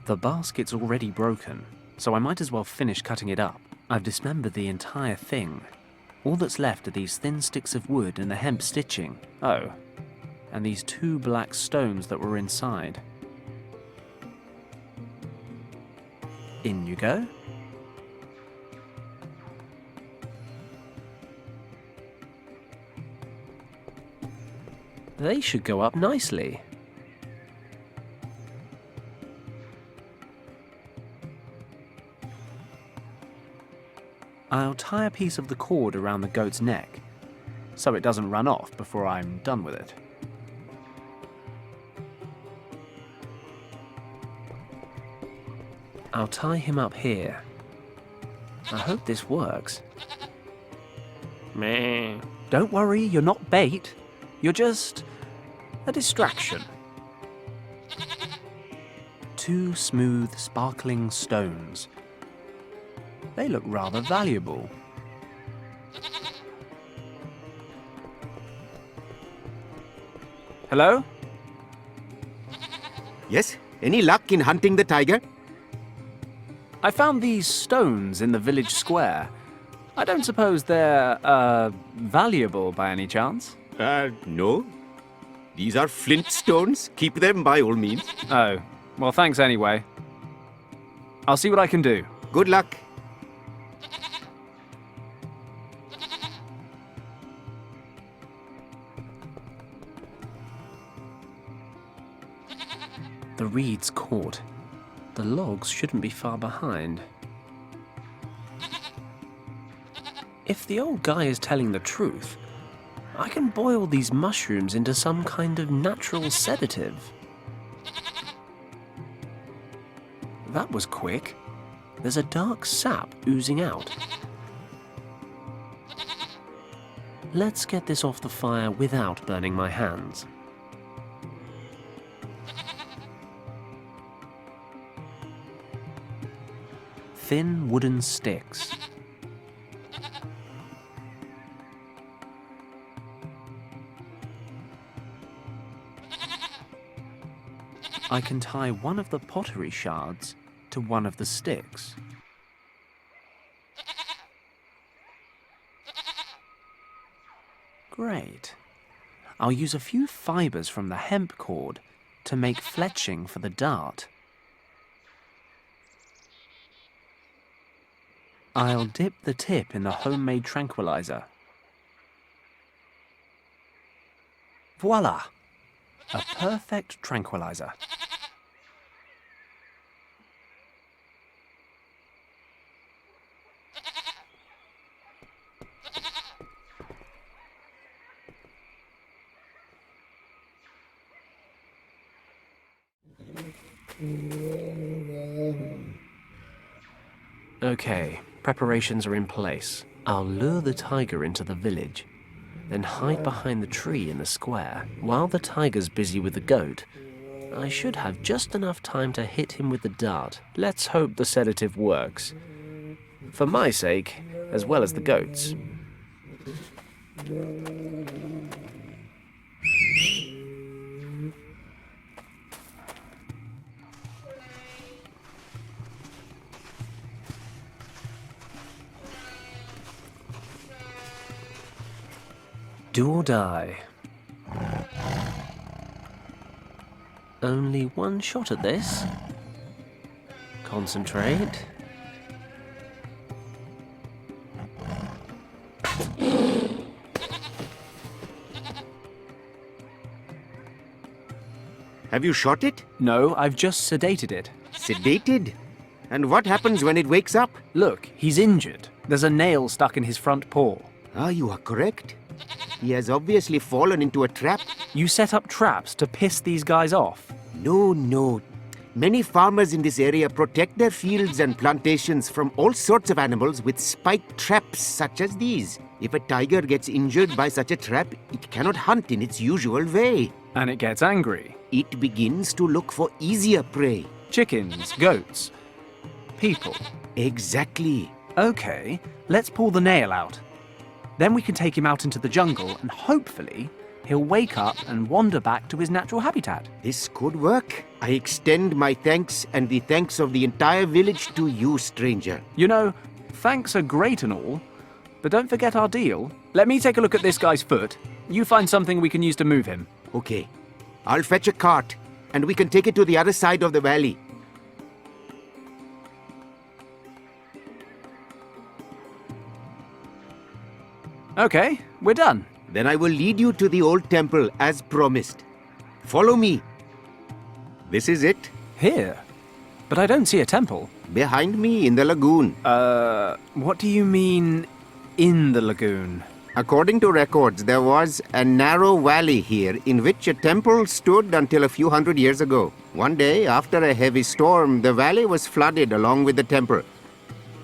The basket's already broken, so I might as well finish cutting it up. I've dismembered the entire thing. All that's left are these thin sticks of wood and the hemp stitching. Oh, and these 2 black stones that were inside. In you go. They should go up nicely. I'll tie a piece of the cord around the goat's neck, so it doesn't run off before I'm done with it. I'll tie him up here. I hope this works. Meh. Don't worry, you're not bait. You're just a distraction. 2 smooth, sparkling stones. They look rather valuable. Hello? Yes? Any luck in hunting the tiger? I found these stones in the village square. I don't suppose they're, valuable by any chance? No. These are flint stones. Keep them by all means. Oh, well, thanks anyway. I'll see what I can do. Good luck. The reed's caught. The logs shouldn't be far behind. If the old guy is telling the truth, I can boil these mushrooms into some kind of natural sedative. That was quick. There's a dark sap oozing out. Let's get this off the fire without burning my hands. Thin wooden sticks. I can tie one of the pottery shards to one of the sticks. Great. I'll use a few fibers from the hemp cord to make fletching for the dart. I'll dip the tip in the homemade tranquilizer. Voila! A perfect tranquilizer. Okay, preparations are in place. I'll lure the tiger into the village, then hide behind the tree in the square. While the tiger's busy with the goat, I should have just enough time to hit him with the dart. Let's hope the sedative works. For my sake, as well as the goat's. Do or die. Only one shot at this. Concentrate. Have you shot it? No, I've just sedated it. Sedated? And what happens when it wakes up? Look, he's injured. There's a nail stuck in his front paw. You are correct. He has obviously fallen into a trap. You set up traps to piss these guys off? No. Many farmers in this area protect their fields and plantations from all sorts of animals with spiked traps such as these. If a tiger gets injured by such a trap, it cannot hunt in its usual way. And it gets angry. It begins to look for easier prey. Chickens, goats, people. Exactly. Okay, let's pull the nail out. Then we can take him out into the jungle and hopefully he'll wake up and wander back to his natural habitat. This could work. I extend my thanks and the thanks of the entire village to you, stranger. You know, thanks are great and all, but don't forget our deal. Let me take a look at this guy's foot. You find something we can use to move him. Okay. I'll fetch a cart, and we can take it to the other side of the valley. Okay, we're done. Then I will lead you to the old temple as promised. Follow me. This is it. Here? But I don't see a temple. Behind me in the lagoon. What do you mean, in the lagoon? According to records, there was a narrow valley here in which a temple stood until a few hundred years ago. One day, after a heavy storm, the valley was flooded along with the temple.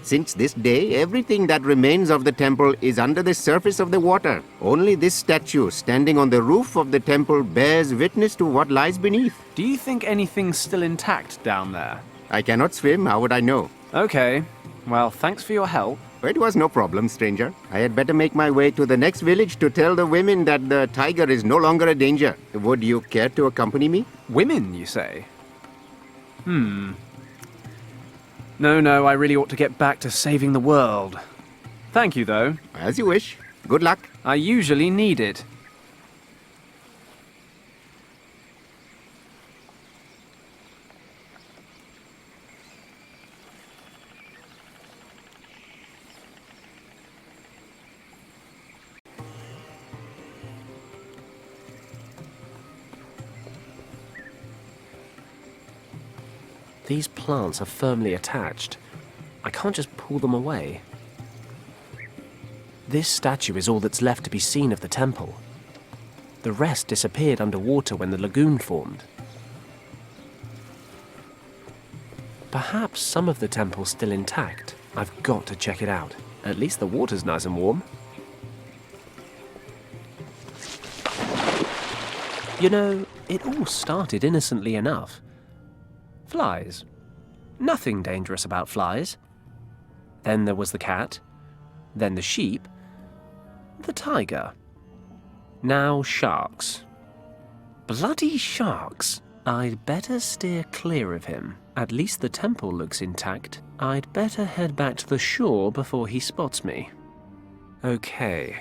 Since this day, everything that remains of the temple is under the surface of the water. Only this statue standing on the roof of the temple bears witness to what lies beneath. Do you think anything's still intact down there? I cannot swim, how would I know? Okay, well, thanks for your help. It was no problem, stranger. I had better make my way to the next village to tell the women that the tiger is no longer a danger. Would you care to accompany me? Women, you say? No, I really ought to get back to saving the world. Thank you, though. As you wish. Good luck. I usually need it. These plants are firmly attached. I can't just pull them away. This statue is all that's left to be seen of the temple. The rest disappeared underwater when the lagoon formed. Perhaps some of the temple's still intact. I've got to check it out. At least the water's nice and warm. You know, it all started innocently enough. Flies. Nothing dangerous about flies. Then there was the cat. Then the sheep. The tiger. Now sharks. Bloody sharks. I'd better steer clear of him. At least the temple looks intact. I'd better head back to the shore before he spots me. Okay.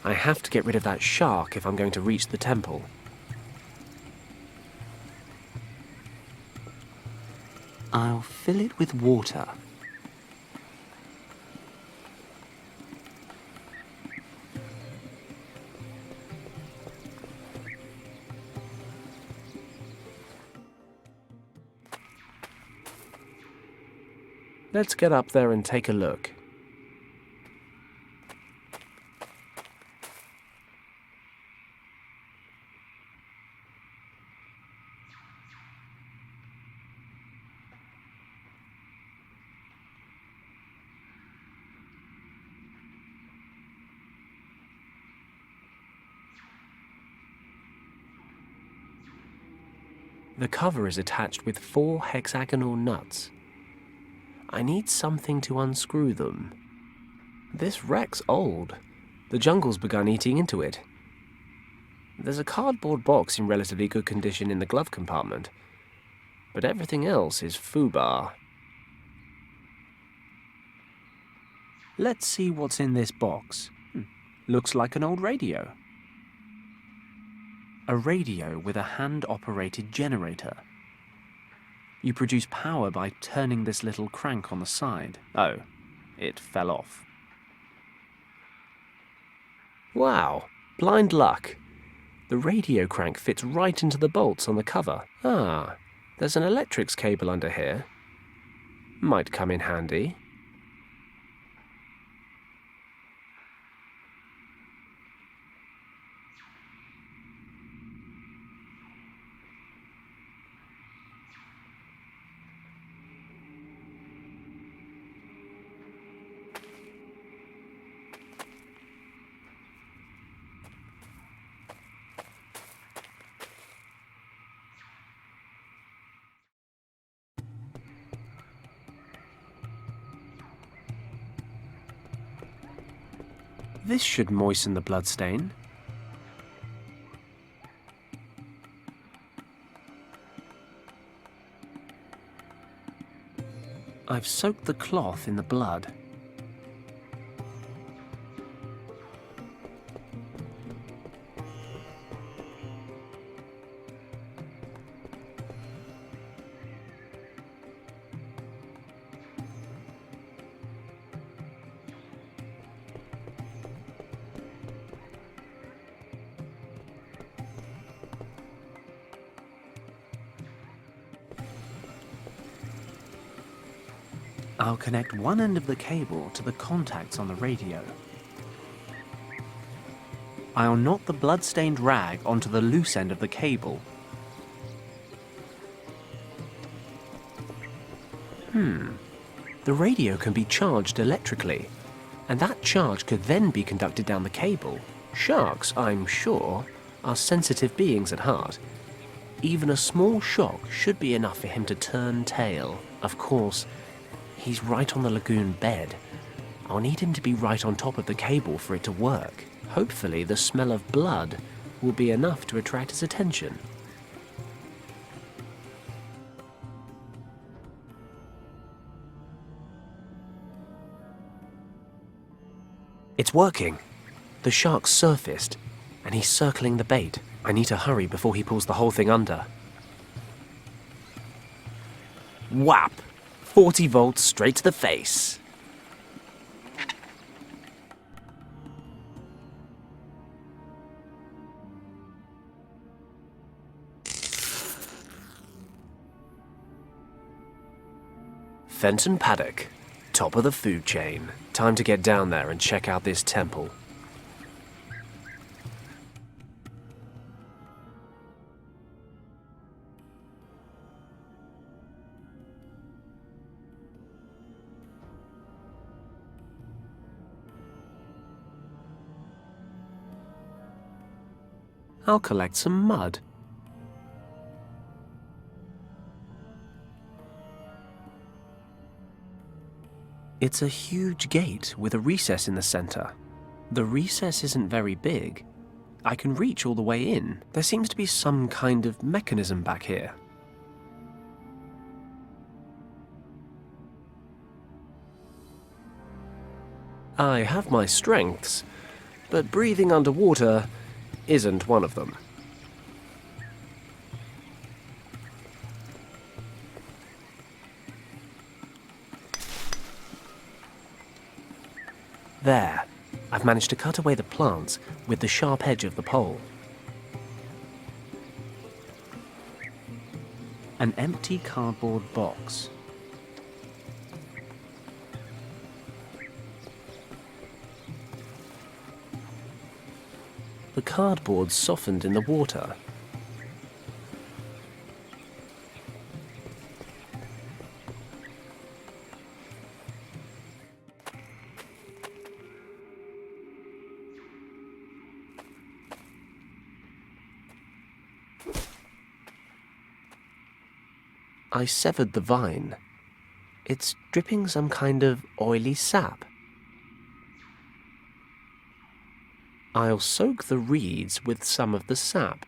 I have to get rid of that shark if I'm going to reach the temple. I'll fill it with water. Let's get up there and take a look. The cover is attached with 4 hexagonal nuts. I need something to unscrew them. This wreck's old. The jungle's begun eating into it. There's a cardboard box in relatively good condition in the glove compartment, but everything else is foobar. Let's see what's in this box. Looks like an old radio. A radio with a hand-operated generator. You produce power by turning this little crank on the side. Oh, it fell off. Wow, blind luck. The radio crank fits right into the bolts on the cover. Ah, there's an electrics cable under here. Might come in handy. This should moisten the bloodstain. I've soaked the cloth in the blood. I'll connect one end of the cable to the contacts on the radio. I'll knot the blood-stained rag onto the loose end of the cable. The radio can be charged electrically, and that charge could then be conducted down the cable. Sharks, I'm sure, are sensitive beings at heart. Even a small shock should be enough for him to turn tail. Of course, he's right on the lagoon bed. I'll need him to be right on top of the cable for it to work. Hopefully, the smell of blood will be enough to attract his attention. It's working. The shark's surfaced, and he's circling the bait. I need to hurry before he pulls the whole thing under. Whap! 40 volts straight to the face. Fenton Paddock, top of the food chain. Time to get down there and check out this temple. I'll collect some mud. It's a huge gate with a recess in the center. The recess isn't very big. I can reach all the way in. There seems to be some kind of mechanism back here. I have my strengths, but breathing underwater isn't one of them. There, I've managed to cut away the plants with the sharp edge of the pole. An empty cardboard box. The cardboard softened in the water. I severed the vine. It's dripping some kind of oily sap. I'll soak the reeds with some of the sap.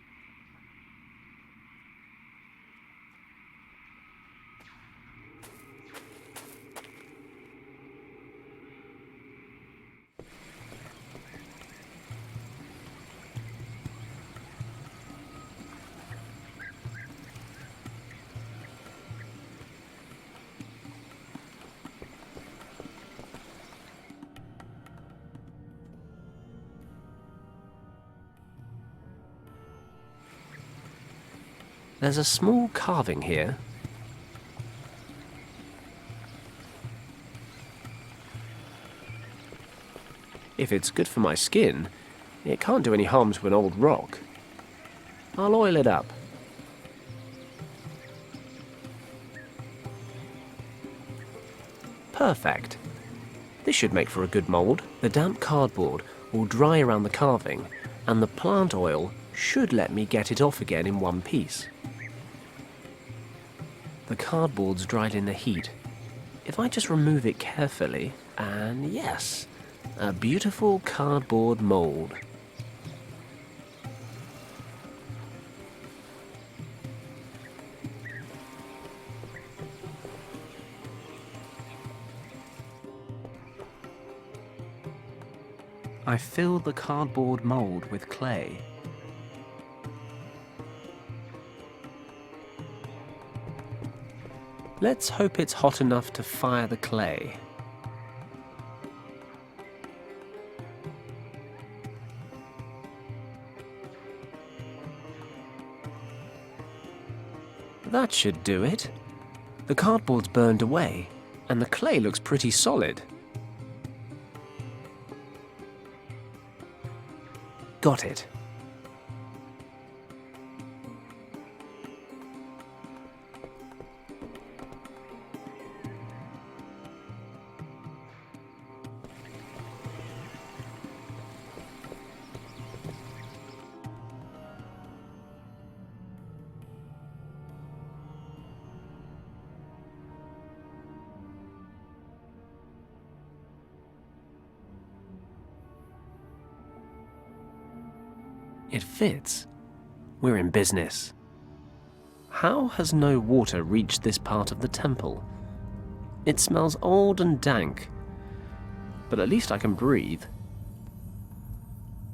There's a small carving here. If it's good for my skin, it can't do any harm to an old rock. I'll oil it up. Perfect. This should make for a good mold. The damp cardboard will dry around the carving, and the plant oil should let me get it off again in one piece. The cardboard's dried in the heat. If I just remove it carefully, and yes, a beautiful cardboard mold. I filled the cardboard mold with clay. Let's hope it's hot enough to fire the clay. That should do it. The cardboard's burned away, and the clay looks pretty solid. Got it. It fits. We're in business. How has no water reached this part of the temple? It smells old and dank, but at least I can breathe.